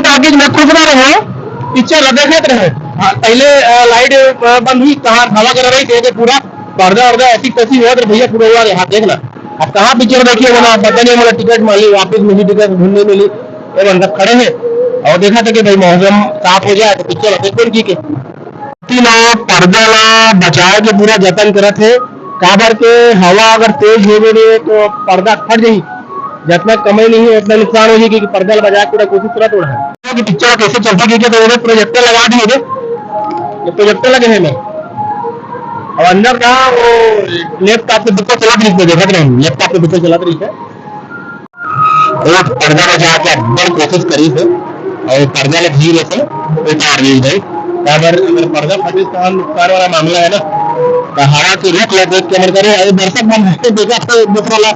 Talkies में खुश ना रहे, पिक्चर देखते रहे। पहले लाइट बंद हुई, कहाँ हवा कर रही थी, पूरा पर्दा वर्दा ऐसी तैसी हुआ तो भैया पूरा हुआ यहाँ देखना। अब कहाँ पिक्चर देखिए बोला, पता नहीं, मतलब टिकट मिली, वापस मिली टिकट, ढूंढने मिली, ये बंदा खड़े हैं और देखा था कि भाई मौसम साफ हो जाए तो पिक्चर देखो जी के पर्दा ला बचाव के पूरा जतन करत है। काबर के हवा अगर तेज हो गई तो पर्दा फट जाये, जितना कमाई नहीं है उतना नुकसान हो जाएगी। पर्दा बजा पूरा कोशिश पूरा तोड़ा है कि पिक्चर कैसे चलता है, तो प्रोजेक्टर लगा दिए, ये प्रोजेक्टर लगे हैं मैं, और अंदर का वो लैपटॉप पे पिक्चर चला रही है, देखा नहीं लैपटॉप पे पिक्चर चला रही है। एक पर्दा बजा के बड़ कोशिश करी है और पर्दा ले धीरे से उतार ली है। अगर पर्दा फटे तो नुकसान वाला मामला है ना, हवा की रुख ले देख के मन करे दर्शक बन देखा तो दूसरा ला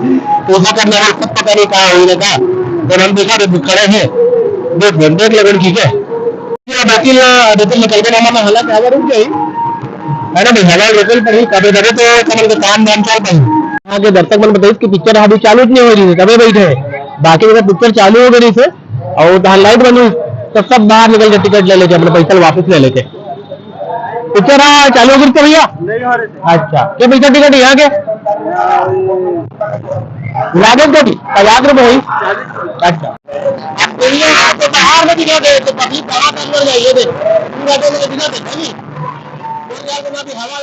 पोसा करने वाला खुद पता नहीं कहाँ हुई था, तो हम देखा तो खड़े हैं देख लगन ठीक है। बाकी निकल के नामा हालात हवा रुक गई है ना भाई, हवा लोकल पर ही कभी कभी तो कमल के काम नाम चल पाई। यहाँ के दर्शक मन बताइए कि पिक्चर अभी चालू नहीं हो रही है, कभी बैठे बाकी जगह पिक्चर चालू हो गई थे और जहाँ लाइट बनी तो सब बाहर निकल के टिकट ले लेते, अपने पैसा वापस ले लेते। पिक्चर चालू हो गई तो भैया अच्छा क्या पैसा टिकट यहाँ के लागत का भी 50 रुपये हुई। अच्छा तो बाहर में दिखा दे तो पब्लिक बाहर अंदर जाइए, हवा